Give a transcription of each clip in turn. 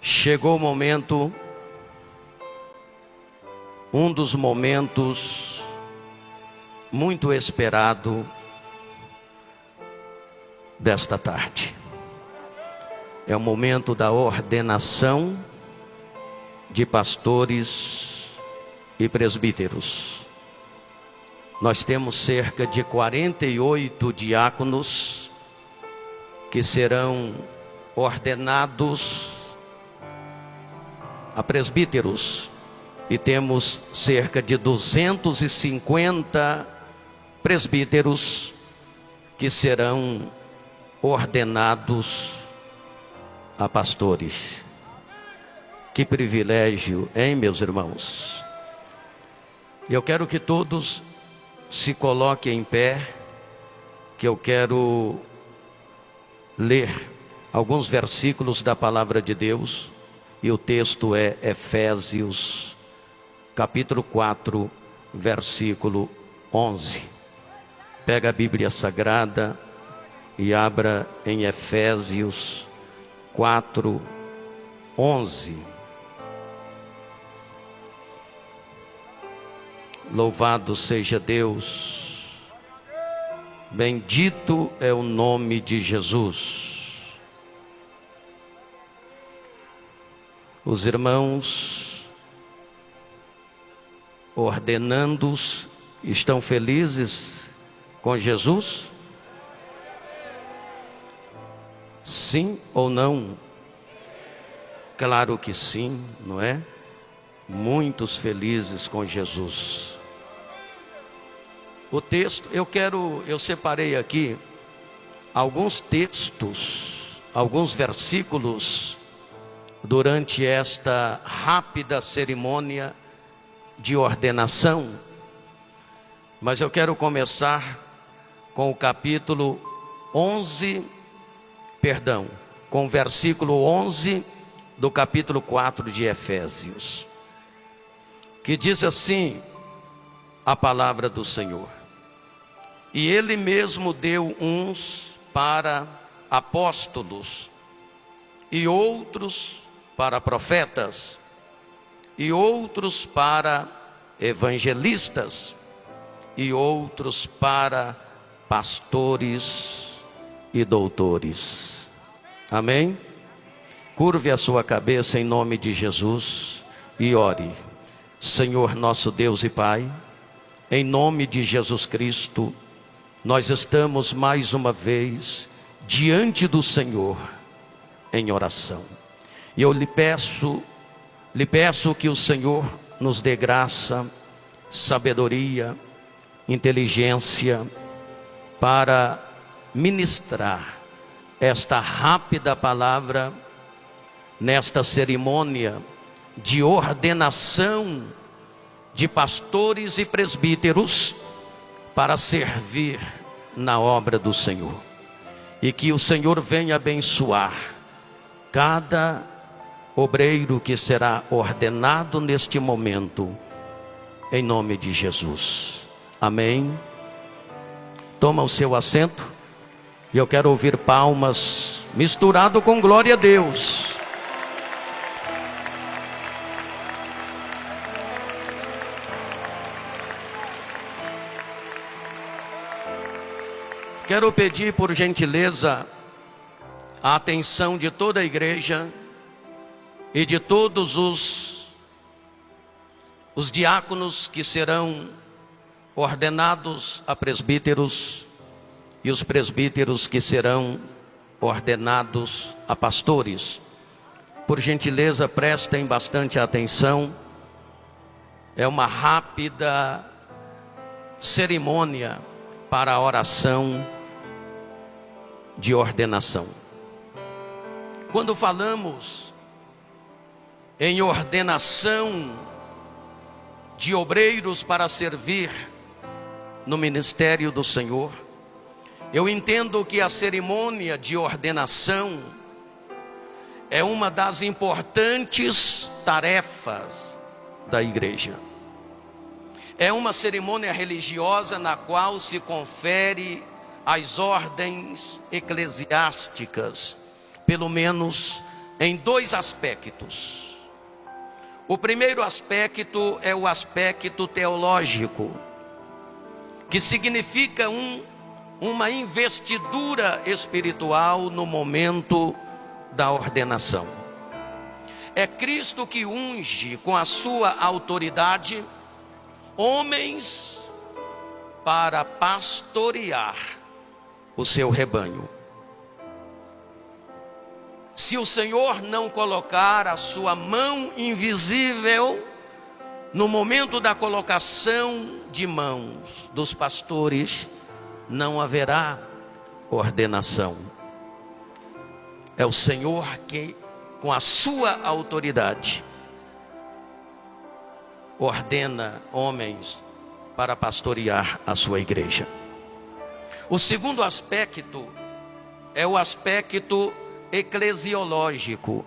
Chegou o momento, um dos momentos muito esperado desta tarde. É o momento da ordenação de pastores e presbíteros. Nós temos cerca de 48 diáconos que serão ordenados a presbíteros, e temos cerca de 250 presbíteros que serão ordenados a pastores. Que privilégio, hein, meus irmãos? Eu quero que todos se coloquem em pé, que eu quero ler alguns versículos da palavra de Deus, e o texto é Efésios, capítulo 4, versículo 11. Pega a Bíblia Sagrada e abra em Efésios 4, 11. Louvado seja Deus, bendito é o nome de Jesus. Os irmãos ordenandos estão felizes com Jesus? Sim ou não? Claro que sim, não é? Muitos felizes com Jesus. O texto, eu separei aqui alguns textos, alguns versículos durante esta rápida cerimônia de ordenação, mas eu quero começar com o capítulo 11, com o versículo 11 do capítulo 4 de Efésios, que diz assim a palavra do Senhor: e Ele mesmo deu uns para apóstolos, e outros para profetas, e outros para evangelistas, e outros para pastores e doutores. Amém? Curve a sua cabeça em nome de Jesus e ore. Senhor nosso Deus e Pai, em nome de Jesus Cristo, nós estamos mais uma vez diante do Senhor em oração. E eu lhe peço que o Senhor nos dê graça, sabedoria, inteligência para ministrar esta rápida palavra nesta cerimônia de ordenação de pastores e presbíteros para servir na obra do Senhor. E que o Senhor venha abençoar cada obreiro que será ordenado neste momento, em nome de Jesus. Amém. Toma o seu assento, e eu quero ouvir palmas misturado com glória a Deus. Quero pedir por gentileza a atenção de toda a igreja e de todos os diáconos que serão ordenados a presbíteros, e os presbíteros que serão ordenados a pastores. Por gentileza, prestem bastante atenção. É uma rápida cerimônia para a oração de ordenação. Quando falamos em ordenação de obreiros para servir no ministério do Senhor, eu entendo que a cerimônia de ordenação é uma das importantes tarefas da igreja. É uma cerimônia religiosa na qual se confere as ordens eclesiásticas, pelo menos em dois aspectos. O primeiro aspecto é o aspecto teológico, que significa uma investidura espiritual no momento da ordenação. É Cristo que unge com a sua autoridade homens para pastorear o seu rebanho. Se o Senhor não colocar a sua mão invisível no momento da colocação de mãos dos pastores, não haverá ordenação. É o Senhor que, com a sua autoridade, ordena homens para pastorear a sua igreja. O segundo aspecto é o aspecto eclesiológico,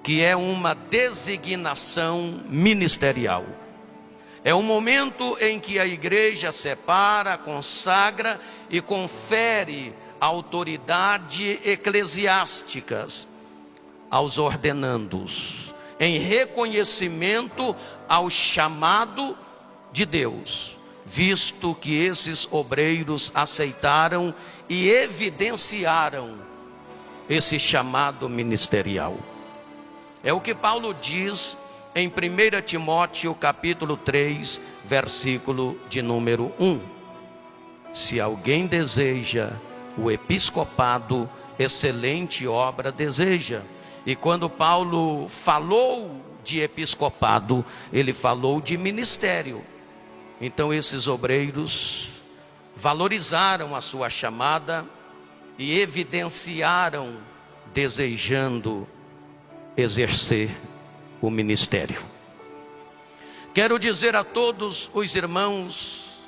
que é uma designação ministerial. É o momento em que a igreja separa, consagra e confere autoridade eclesiásticas aos ordenandos, em reconhecimento ao chamado de Deus, visto que esses obreiros aceitaram e evidenciaram esse chamado ministerial. É o que Paulo diz em 1 Timóteo capítulo 3, versículo de número 1. Se alguém deseja o episcopado, excelente obra deseja. E quando Paulo falou de episcopado, ele falou de ministério. Então esses obreiros valorizaram a sua chamada e evidenciaram desejando exercer o ministério. Quero dizer a todos os irmãos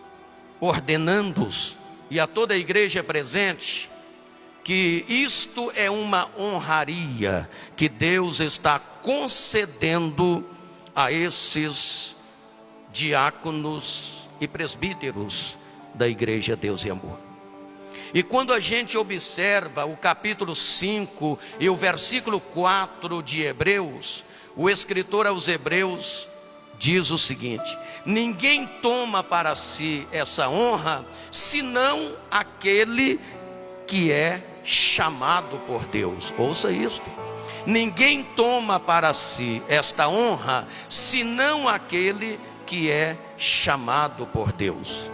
ordenandos e a toda a igreja presente que isto é uma honraria que Deus está concedendo a esses diáconos e presbíteros da igreja Deus e Amor. E quando a gente observa o capítulo 5 e o versículo 4 de Hebreus, o escritor aos Hebreus diz o seguinte: ninguém toma para si essa honra, senão aquele que é chamado por Deus. Ouça isto: ninguém toma para si esta honra, senão aquele que é chamado por Deus.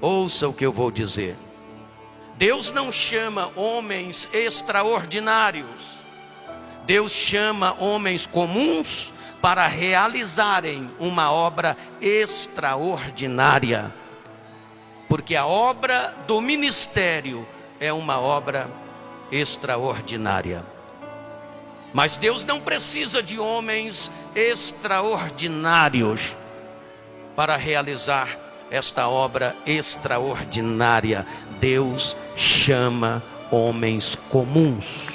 Ouça o que eu vou dizer. Deus não chama homens extraordinários. Deus chama homens comuns para realizarem uma obra extraordinária. Porque a obra do ministério é uma obra extraordinária. Mas Deus não precisa de homens extraordinários para realizar esta obra extraordinária. Deus chama homens comuns.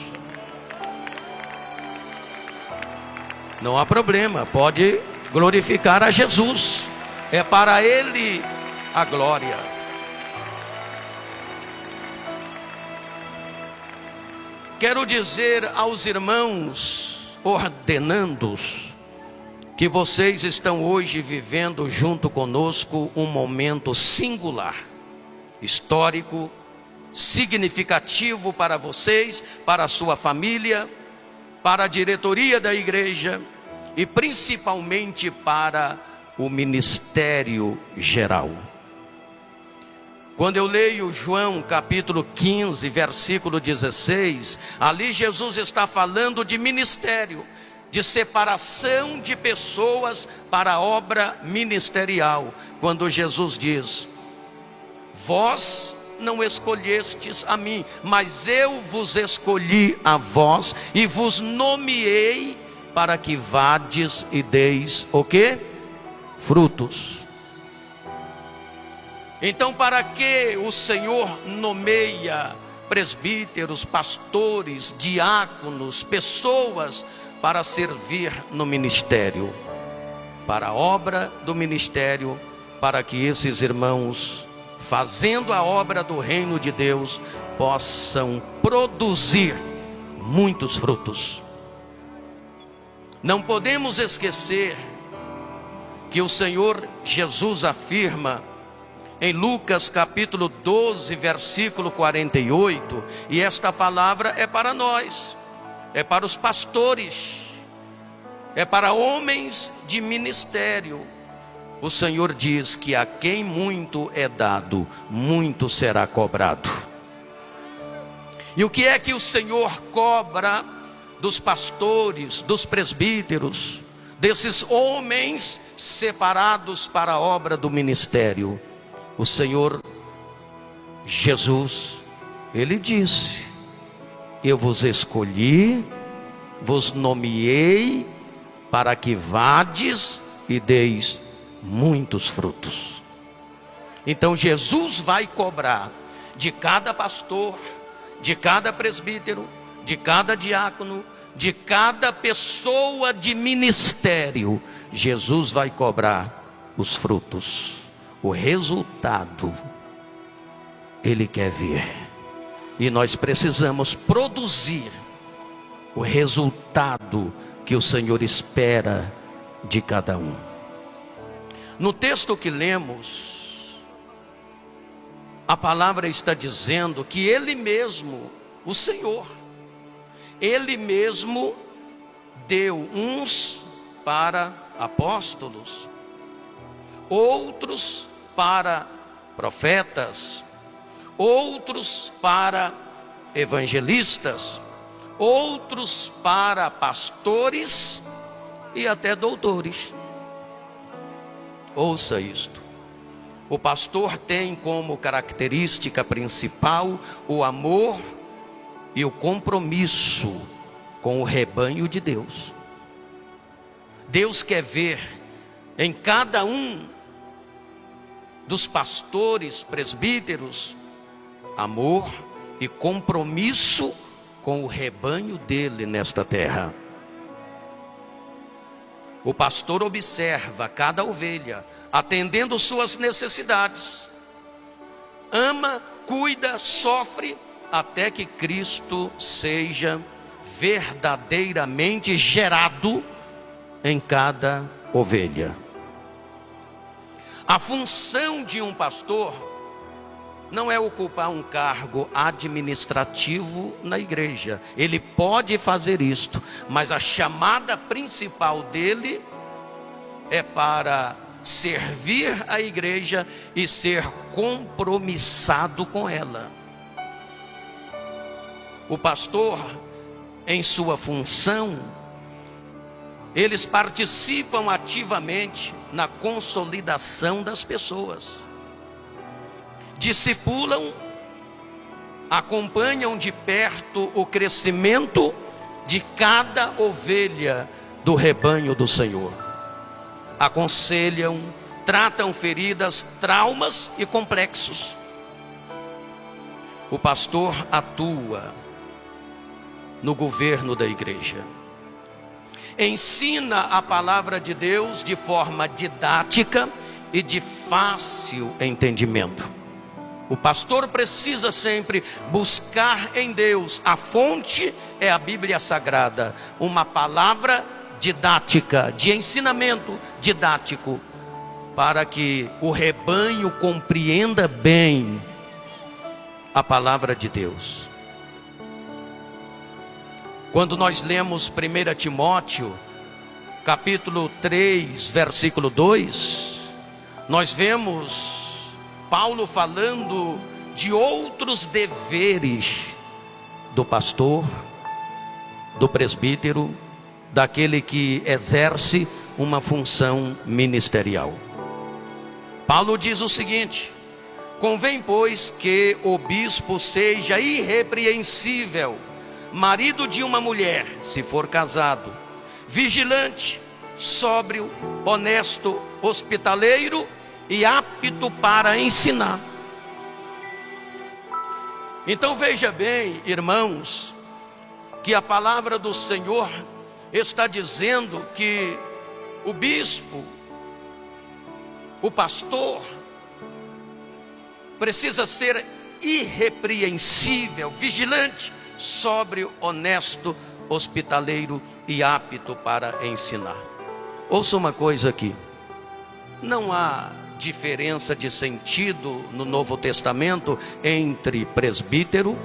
Não há problema, pode glorificar a Jesus, é para Ele a glória. Quero dizer aos irmãos ordenandos que vocês estão hoje vivendo junto conosco um momento singular, histórico, significativo para vocês, para a sua família, para a diretoria da igreja e principalmente para o ministério geral. Quando eu leio João capítulo 15, versículo 16, ali Jesus está falando de ministério, de separação de pessoas para a obra ministerial. Quando Jesus diz: vós não escolhestes a mim, mas eu vos escolhi a vós e vos nomeei para que vades e deis o quê? Frutos. Então, para que o Senhor nomeia presbíteros, pastores, diáconos, pessoas para servir no ministério? Para a obra do ministério, para que esses irmãos, fazendo a obra do reino de Deus, possam produzir muitos frutos. Não podemos esquecer que o Senhor Jesus afirma em Lucas capítulo 12, versículo 48, e esta palavra é para nós, é para os pastores, é para homens de ministério. O Senhor diz que a quem muito é dado, muito será cobrado. E o que é que o Senhor cobra dos pastores, dos presbíteros, desses homens separados para a obra do ministério? O Senhor Jesus, Ele disse: eu vos escolhi, vos nomeei, para que vades e deis muitos frutos. Então Jesus vai cobrar de cada pastor, de cada presbítero, de cada diácono, de cada pessoa de ministério. Jesus vai cobrar os frutos, o resultado. Ele quer ver, e nós precisamos produzir o resultado que o Senhor espera de cada um. No texto que lemos, a palavra está dizendo que Ele mesmo, o Senhor, Ele mesmo deu uns para apóstolos, outros para profetas, outros para evangelistas, outros para pastores e até doutores. Ouça isto: o pastor tem como característica principal o amor e o compromisso com o rebanho de Deus. Deus quer ver em cada um dos pastores, presbíteros, amor e compromisso com o rebanho dele nesta terra. O pastor observa cada ovelha, atendendo suas necessidades, ama, cuida, sofre, até que Cristo seja verdadeiramente gerado em cada ovelha. A função de um pastor não é ocupar um cargo administrativo na igreja. Ele pode fazer isto, mas a chamada principal dele é para servir a igreja e ser compromissado com ela. O pastor, em sua função, eles participam ativamente na consolidação das pessoas, discipulam, acompanham de perto o crescimento de cada ovelha do rebanho do Senhor, aconselham, tratam feridas, traumas e complexos. O pastor atua no governo da igreja, ensina a palavra de Deus de forma didática e de fácil entendimento. O pastor precisa sempre buscar em Deus, a fonte é a Bíblia Sagrada, uma palavra didática, de ensinamento didático, para que o rebanho compreenda bem a palavra de Deus. Quando nós lemos 1 Timóteo, capítulo 3, versículo 2, nós vemos Paulo falando de outros deveres do pastor, do presbítero, daquele que exerce uma função ministerial. Paulo diz o seguinte: convém, pois, que o bispo seja irrepreensível, marido de uma mulher, se for casado, vigilante, sóbrio, honesto, hospitaleiro e apto para ensinar. Então veja bem, irmãos, que a palavra do Senhor está dizendo que o bispo, o pastor, precisa ser irrepreensível, vigilante, sóbrio, honesto, hospitaleiro e apto para ensinar. Ouça uma coisa aqui: não há diferença de sentido no Novo Testamento entre presbítero,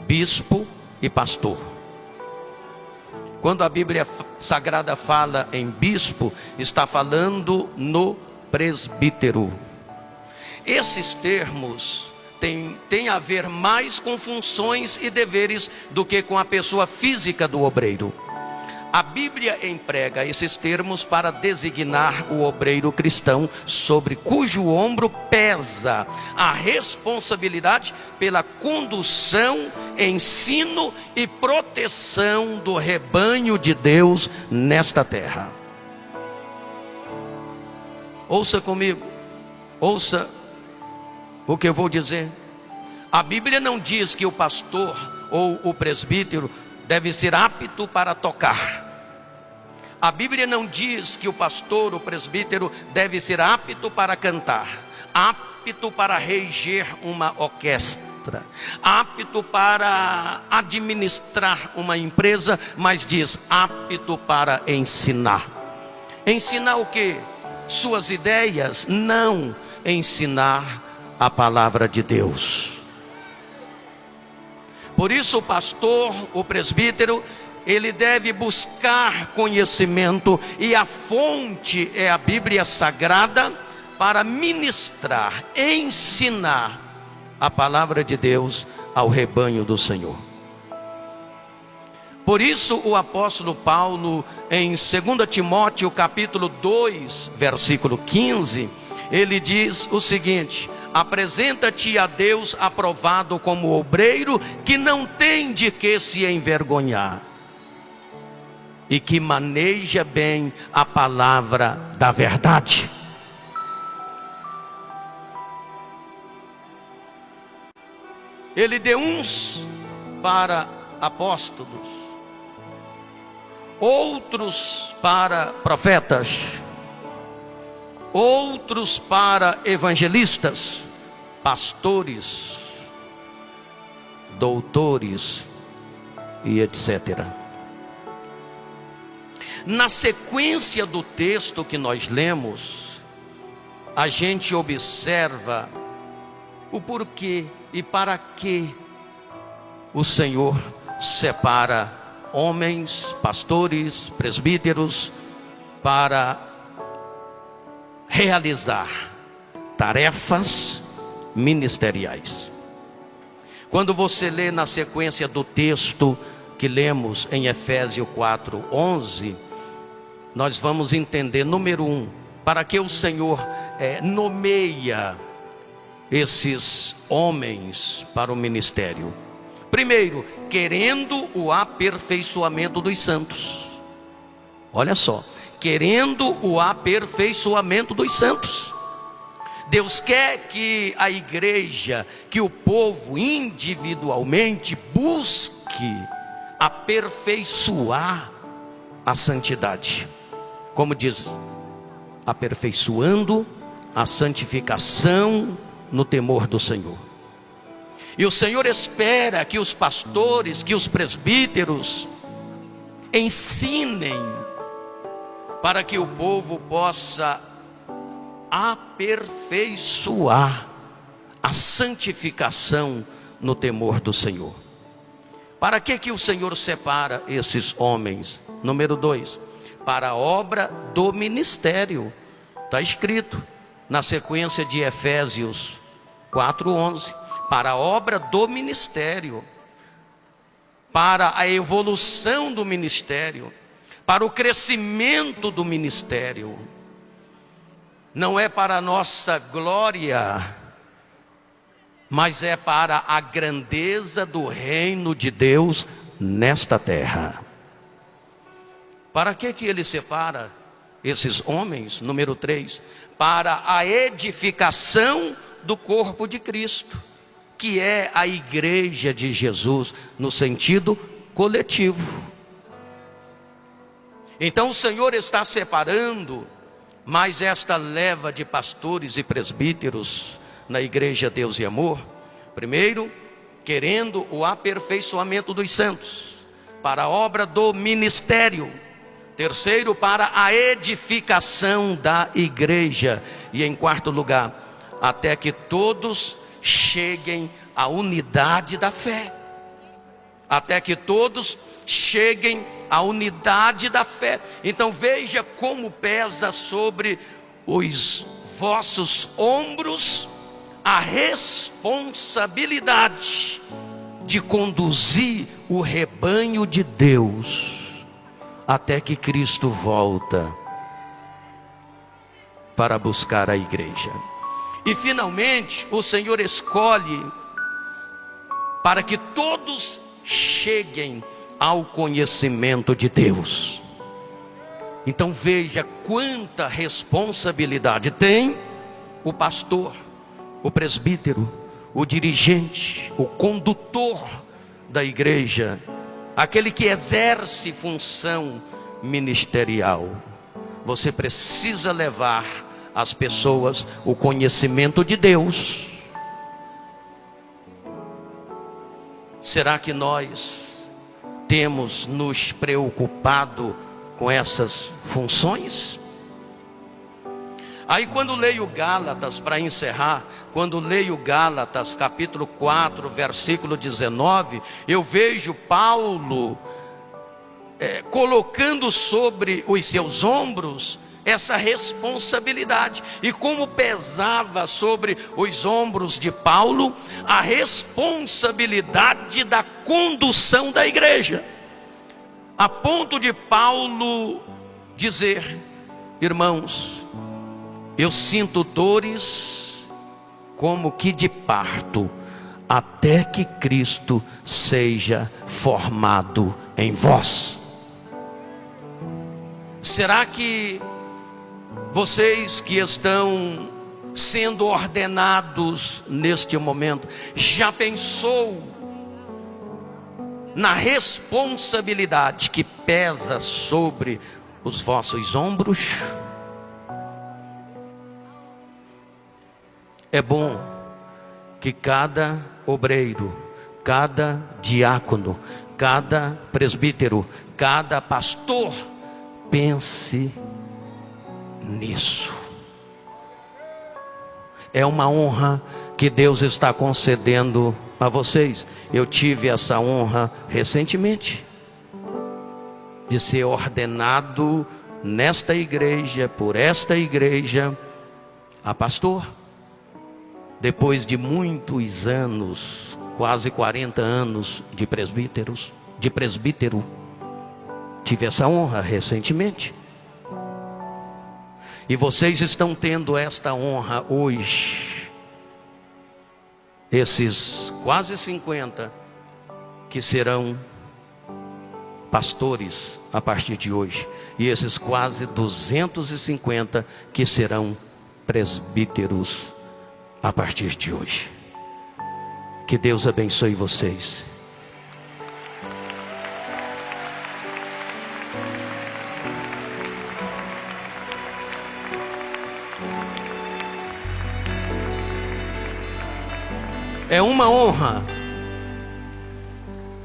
bispo e pastor. Quando a Bíblia Sagrada fala em bispo, está falando no presbítero. Esses termos têm a ver mais com funções e deveres do que com a pessoa física do obreiro. A Bíblia emprega esses termos para designar o obreiro cristão, sobre cujo ombro pesa a responsabilidade pela condução, ensino e proteção do rebanho de Deus nesta terra. Ouça comigo, ouça o que eu vou dizer. A Bíblia não diz que o pastor ou o presbítero deve ser apto para tocar. A Bíblia não diz que o pastor ou presbítero deve ser apto para cantar, apto para reger uma orquestra, apto para administrar uma empresa, mas diz apto para ensinar. Ensinar o quê? Suas ideias? Não, ensinar a palavra de Deus. Por isso o pastor, o presbítero, ele deve buscar conhecimento, e a fonte é a Bíblia Sagrada, para ministrar, ensinar a palavra de Deus ao rebanho do Senhor. Por isso o apóstolo Paulo, em 2 Timóteo capítulo 2, versículo 15, ele diz o seguinte: apresenta-te a Deus aprovado como obreiro, que não tem de que se envergonhar, e que maneja bem a palavra da verdade. Ele deu uns para apóstolos, outros para profetas, outros para evangelistas, pastores, doutores e etc. Na sequência do texto que nós lemos, a gente observa o porquê e para que o Senhor separa homens, pastores, presbíteros, para realizar tarefas ministeriais. Quando você lê na sequência do texto que lemos em Efésios 4:11, nós vamos entender, número 1, para que o Senhor nomeia esses homens para o ministério. Primeiro, querendo o aperfeiçoamento dos santos. Olha só, querendo o aperfeiçoamento dos santos. Deus quer que a igreja, que o povo individualmente busque aperfeiçoar a santidade. Como diz, aperfeiçoando a santificação no temor do Senhor. E o Senhor espera que os pastores, que os presbíteros ensinem, para que o povo possa aperfeiçoar a santificação no temor do Senhor. Para que o Senhor separa esses homens? Número 2, para a obra do ministério. Está escrito na sequência de Efésios 4:11, para a obra do ministério, para a evolução do ministério, para o crescimento do ministério. Não é para a nossa glória, mas é para a grandeza do reino de Deus nesta terra. Para que ele separa esses homens? Número 3, para a edificação do corpo de Cristo, que é a igreja de Jesus no sentido coletivo. Então o Senhor está separando mais esta leva de pastores e presbíteros na igreja Deus e Amor. Primeiro, querendo o aperfeiçoamento dos santos. para a obra do ministério. Terceiro, para a edificação da igreja. E em quarto lugar, até que todos cheguem à unidade da fé. Até que todos cheguem à unidade da fé. Então veja como pesa sobre os vossos ombros a responsabilidade de conduzir o rebanho de Deus até que Cristo volta para buscar a igreja. E finalmente o Senhor escolhe para que todos cheguem ao conhecimento de Deus. Então veja quanta responsabilidade tem o pastor, o presbítero, o dirigente, o condutor da igreja, aquele que exerce função ministerial. Você precisa levar às pessoas o conhecimento de Deus. Será que nós temos nos preocupado com essas funções? Aí quando leio Gálatas, para encerrar, quando leio Gálatas capítulo 4, versículo 19, eu vejo Paulo colocando sobre os seus ombros essa responsabilidade. E como pesava sobre os ombros de Paulo a responsabilidade da condução da igreja, a ponto de Paulo dizer: irmãos, eu sinto dores como que de parto, até que Cristo seja formado em vós. Será que vocês que estão sendo ordenados neste momento, já pensou na responsabilidade que pesa sobre os vossos ombros? É bom que cada obreiro, cada diácono, cada presbítero, cada pastor pense nisso. É uma honra que Deus está concedendo a vocês. Eu tive essa honra recentemente de ser ordenado nesta igreja, por esta igreja, a pastor. Depois de muitos anos, quase 40 anos de presbítero, tive essa honra recentemente. E vocês estão tendo esta honra hoje. Esses quase 50 que serão pastores a partir de hoje. E esses quase 250 que serão presbíteros a partir de hoje. Que Deus abençoe vocês. É uma honra,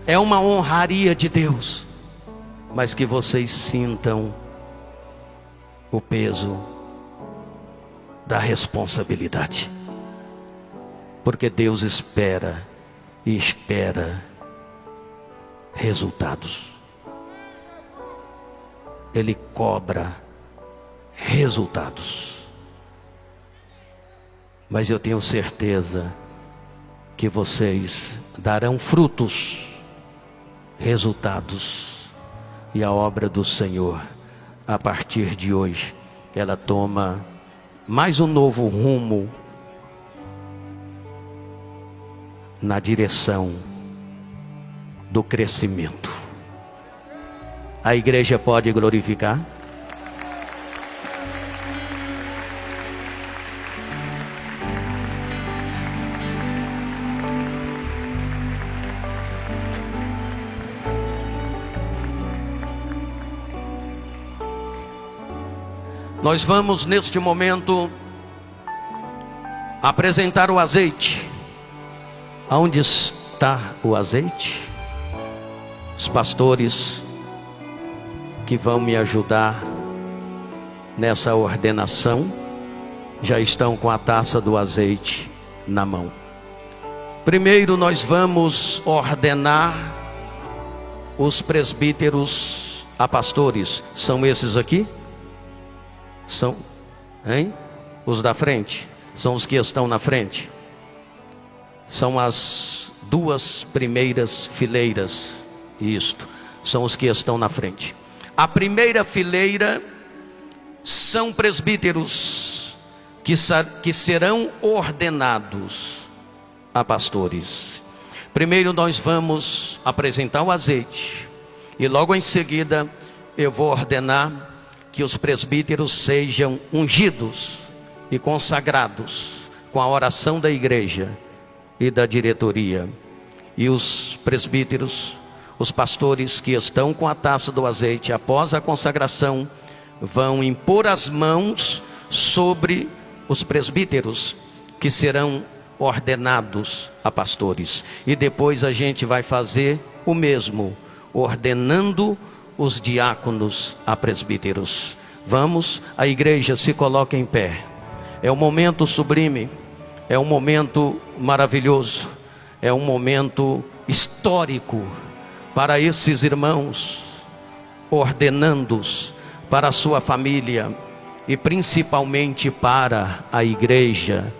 é uma honraria de Deus, mas que vocês sintam o peso da responsabilidade, porque Deus espera e espera resultados. Ele cobra resultados, mas eu tenho certeza que vocês darão frutos, resultados, e a obra do Senhor, a partir de hoje, ela toma mais um novo rumo na direção do crescimento. A igreja pode glorificar? Nós vamos neste momento apresentar o azeite. Aonde está o azeite? Os pastores que vão me ajudar nessa ordenação já estão com a taça do azeite na mão. Primeiro nós vamos ordenar os presbíteros a pastores. São esses aqui? São, hein? Os da frente? São os que estão na frente? São as duas primeiras fileiras. Isto, são os que estão na frente. A primeira fileira são presbíteros que serão ordenados a pastores. Primeiro nós vamos apresentar o azeite, e logo em seguida eu vou ordenar que os presbíteros sejam ungidos e consagrados com a oração da igreja e da diretoria. E os presbíteros, os pastores que estão com a taça do azeite, após a consagração, vão impor as mãos sobre os presbíteros que serão ordenados a pastores. E depois a gente vai fazer o mesmo, ordenando os diáconos a presbíteros. Vamos, a igreja se coloca em pé. É um momento sublime, é um momento maravilhoso, é um momento histórico para esses irmãos, ordenando-os para a sua família e principalmente para a igreja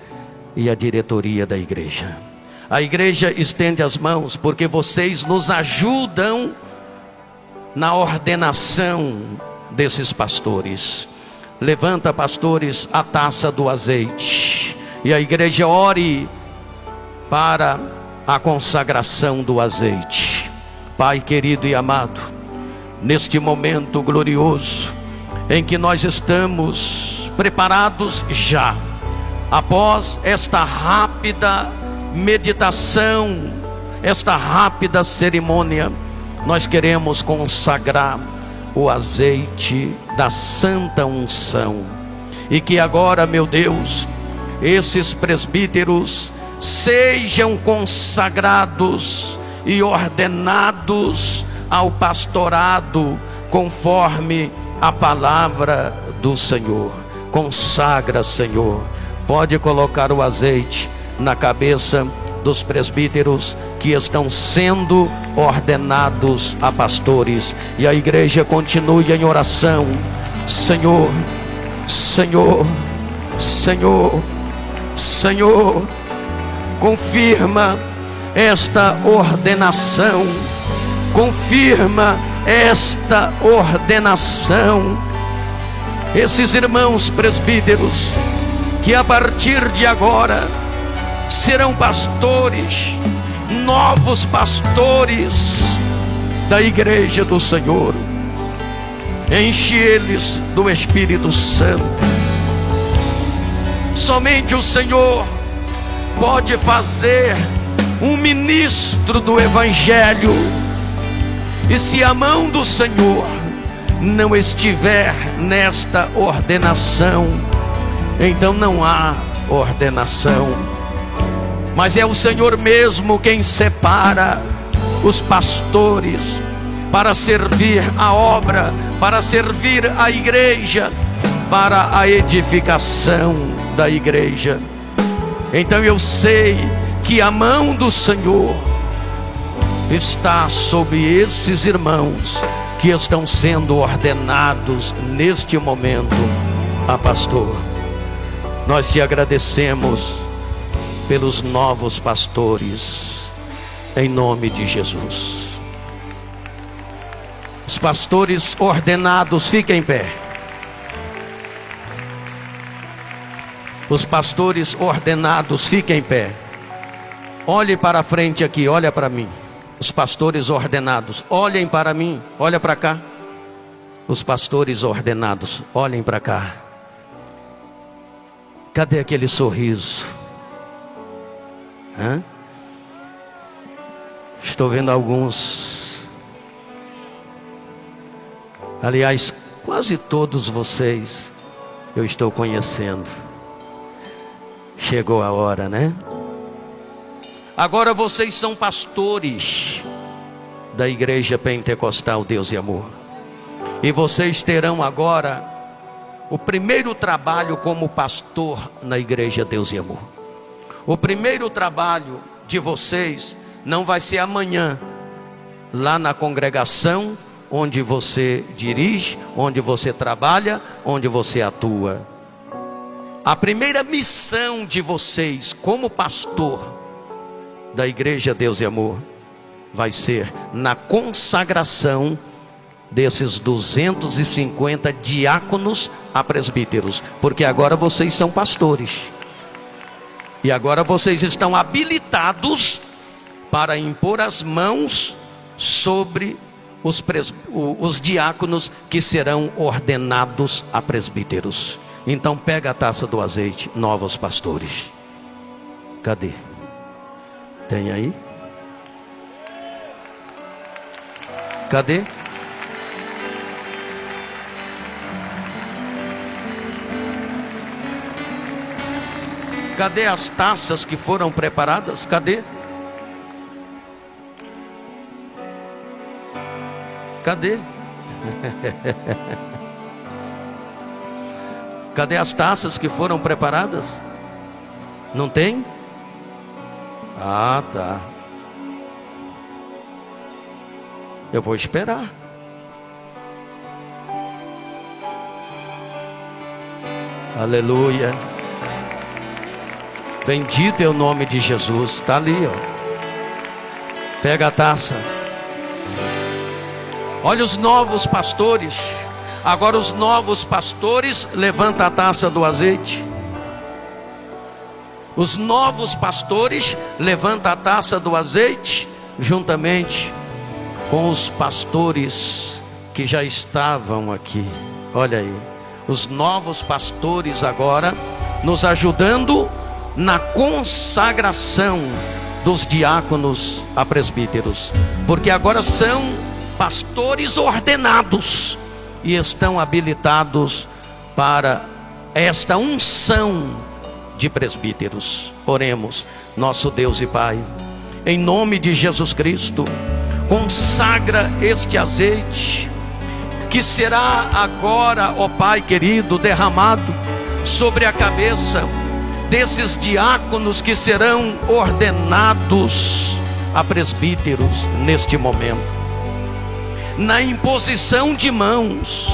e a diretoria da igreja. A igreja estende as mãos porque vocês nos ajudam na ordenação desses pastores. Levanta, pastores, a taça do azeite, e a igreja ore para a consagração do azeite. Pai querido e amado, neste momento glorioso em que nós estamos preparados já, após esta rápida meditação, esta rápida cerimônia, nós queremos consagrar o azeite da santa unção, e que agora, meu Deus, esses presbíteros sejam consagrados e ordenados ao pastorado conforme a palavra do Senhor. Consagra, Senhor. Pode colocar o azeite na cabeça dos presbíteros que estão sendo ordenados a pastores, e a igreja continue em oração. Senhor, Senhor, Senhor, Senhor, confirma esta ordenação, confirma esta ordenação. Esses irmãos presbíteros que a partir de agora serão pastores, novos pastores da igreja do Senhor. Enche eles do Espírito Santo. Somente o Senhor pode fazer um ministro do Evangelho, e se a mão do Senhor não estiver nesta ordenação, então não há ordenação. Mas é o Senhor mesmo quem separa os pastores para servir a obra, para servir a igreja, para a edificação da igreja. Então eu sei que a mão do Senhor está sobre esses irmãos que estão sendo ordenados neste momento a pastor. Nós te agradecemos pelos novos pastores, em nome de Jesus. Os pastores ordenados, fiquem em pé. Os pastores ordenados, fiquem em pé. Olhe para a frente aqui, olha para mim. Os pastores ordenados, olhem para mim, olha para cá. Os pastores ordenados, olhem para cá. Cadê aquele sorriso? Hã? Estou vendo alguns. Aliás, quase todos vocês eu estou conhecendo. Chegou a hora, né? Agora vocês são pastores da Igreja Pentecostal Deus e Amor. E vocês terão agora o primeiro trabalho como pastor na Igreja Deus e Amor. O primeiro trabalho de vocês não vai ser amanhã, lá na congregação onde você dirige, onde você trabalha, onde você atua. A primeira missão de vocês como pastor da Igreja Deus e Amor vai ser na consagração desses 250 diáconos a presbíteros, porque agora vocês são pastores, e agora vocês estão habilitados para impor as mãos sobre os diáconos que serão ordenados a presbíteros. Então pega a taça do azeite, novos pastores. Cadê? Tem aí? Cadê? Cadê as taças que foram preparadas? Cadê? Cadê? Cadê as taças que foram preparadas? Não tem? Ah, tá. Eu vou esperar. Aleluia. Bendito é o nome de Jesus. Está ali, ó. Pega a taça. Olha os novos pastores. Agora os novos pastores, levanta a taça do azeite. Os novos pastores, levanta a taça do azeite, juntamente com os pastores que já estavam aqui. Olha aí, os novos pastores agora nos ajudando na consagração dos diáconos a presbíteros, porque agora são pastores ordenados e estão habilitados para esta unção de presbíteros. Oremos. Nosso Deus e Pai, em nome de Jesus Cristo, consagra este azeite que será agora, ó Pai querido, derramado sobre a cabeça desses diáconos que serão ordenados a presbíteros neste momento. Na imposição de mãos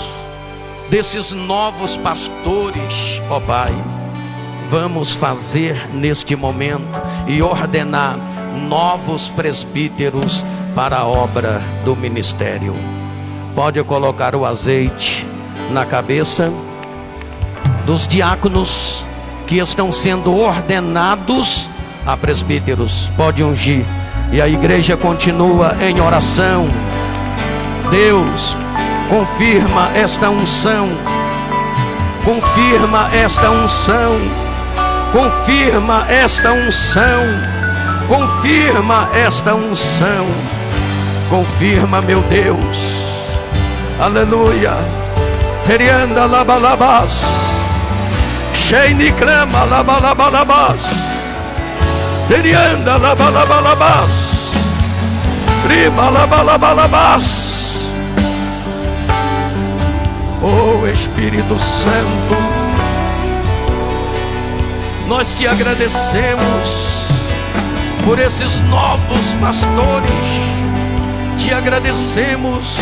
desses novos pastores, ó Pai, vamos fazer neste momento e ordenar novos presbíteros para a obra do ministério. Pode colocar o azeite na cabeça dos diáconos que estão sendo ordenados a presbíteros. Pode ungir. E a igreja continua em oração. Deus, confirma esta unção. Confirma esta unção. Confirma esta unção. Confirma esta unção. Confirma, meu Deus. Aleluia. Terianda labalabas. Sheini crama labalabalabas. Terianda labalabalabas. Prima labalabalabas. Oh Espírito Santo, nós te agradecemos por esses novos pastores. Te agradecemos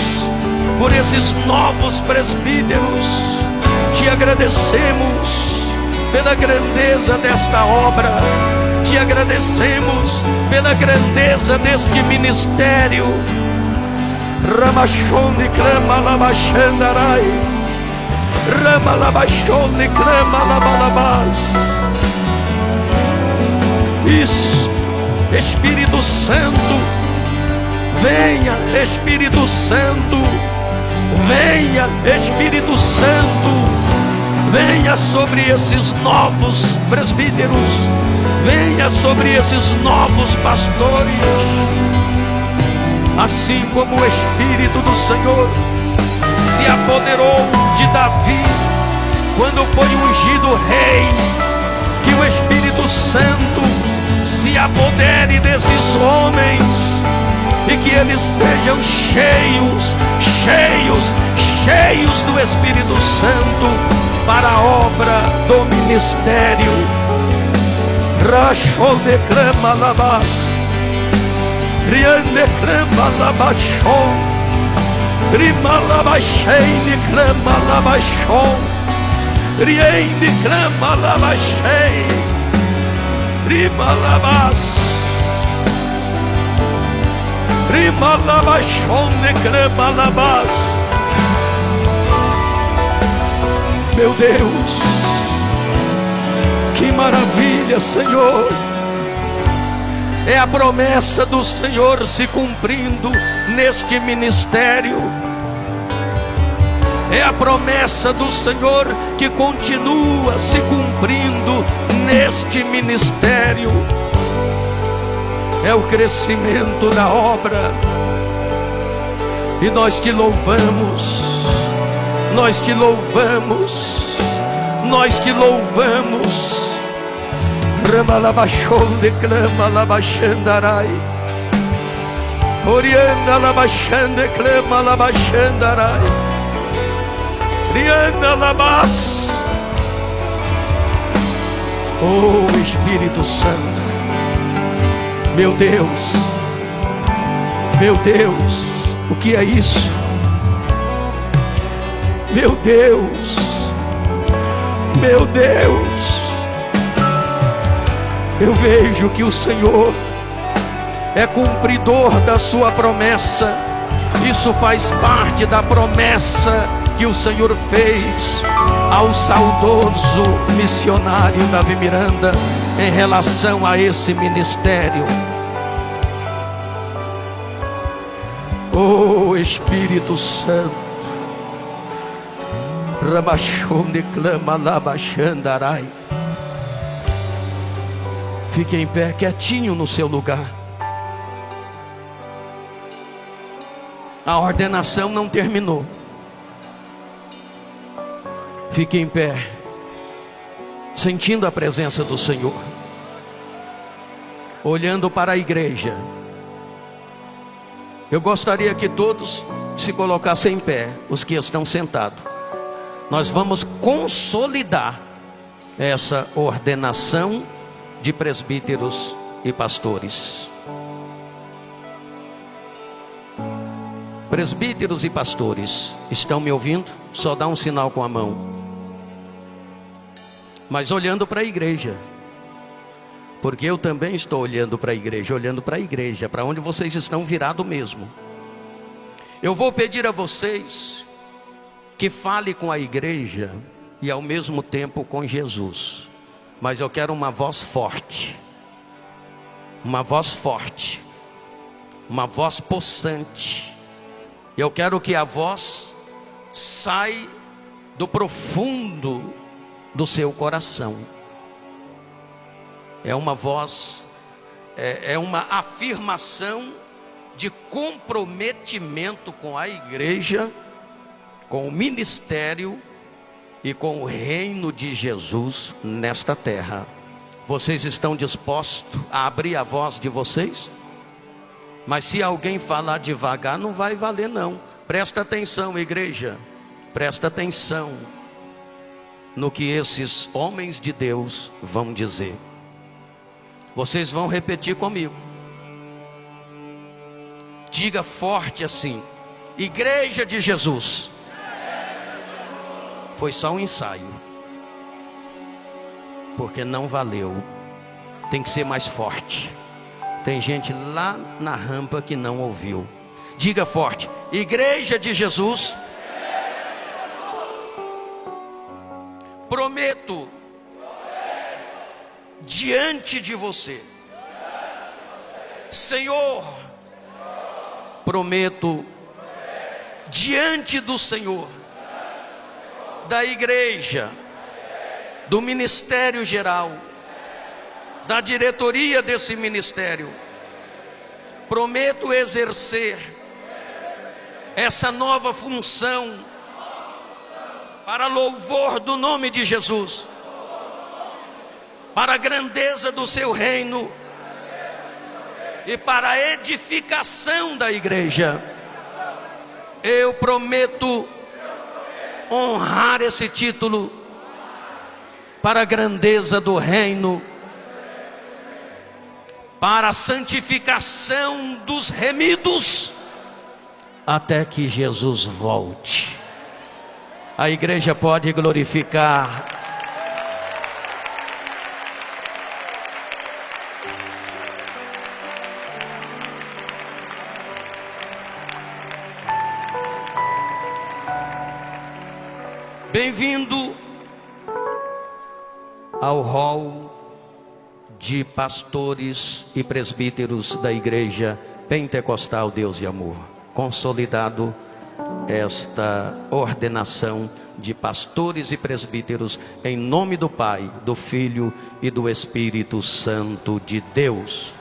por esses novos presbíteros. Te agradecemos pela grandeza desta obra. Te agradecemos pela grandeza deste ministério. Ramachone crama labachandarai. Rama labachone crama labalabás. Isso, Espírito Santo, venha, Espírito Santo, venha, Espírito Santo, venha sobre esses novos presbíteros, venha sobre esses novos pastores, assim como o Espírito do Senhor se apoderou de Davi quando foi ungido rei. Que o Espírito Santo se apodere desses homens e que eles sejam cheios do Espírito Santo para a obra do ministério. Rachou de clama labas, riande clama labachou, rima labachei de clama labachou, riende clama labachei, rima labas, rima labachou de clama labas. Meu Deus, que maravilha, Senhor! É a promessa do Senhor se cumprindo neste ministério. É a promessa do Senhor que continua se cumprindo neste ministério. É o crescimento da obra. E nós te louvamos. Nós te louvamos, nós te louvamos. Ramalabachon declama labachandarai, Oriana labachan declama labachandarai, Riana labas. Oh Espírito Santo, meu Deus, o que é isso? Meu Deus, eu vejo que o Senhor é cumpridor da sua promessa. Isso faz parte da promessa que o Senhor fez ao saudoso missionário Davi Miranda em relação a esse ministério. Oh Espírito Santo, Rabachon declama labachandarai. Fique em pé, quietinho no seu lugar. A ordenação não terminou. Fique em pé, sentindo a presença do Senhor, olhando para a igreja. Eu gostaria que todos se colocassem em pé, os que estão sentados. Nós vamos consolidar essa ordenação de presbíteros e pastores. Presbíteros e pastores, estão me ouvindo? Só dá um sinal com a mão. Mas olhando para a igreja, porque eu também estou olhando para a igreja, para onde vocês estão virados mesmo. Eu vou pedir a vocês que fale com a igreja e ao mesmo tempo com Jesus. Mas eu quero uma voz forte. Uma voz forte. Uma voz possante. Eu quero que a voz saia do profundo do seu coração. É uma voz, é uma afirmação de comprometimento com a igreja, com o ministério e com o reino de Jesus nesta terra. Vocês estão dispostos a abrir a voz de vocês? Mas se alguém falar devagar, não vai valer não. Presta atenção, igreja. Presta atenção no que esses homens de Deus vão dizer. Vocês vão repetir comigo. Diga forte assim: Igreja de Jesus. Foi só um ensaio, porque não valeu. Tem que ser mais forte. Tem gente lá na rampa que não ouviu. Diga forte: Igreja de Jesus. Prometo diante de você, Senhor, prometo diante do Senhor, da igreja, do ministério geral, da diretoria desse ministério, prometo exercer essa nova função para louvor do nome de Jesus, para a grandeza do seu reino e para a edificação da igreja. Eu prometo honrar esse título para a grandeza do reino, para a santificação dos remidos, até que Jesus volte. A igreja pode glorificar. Bem-vindo ao hall de pastores e presbíteros da Igreja Pentecostal Deus e Amor. Consolidado esta ordenação de pastores e presbíteros em nome do Pai, do Filho e do Espírito Santo de Deus.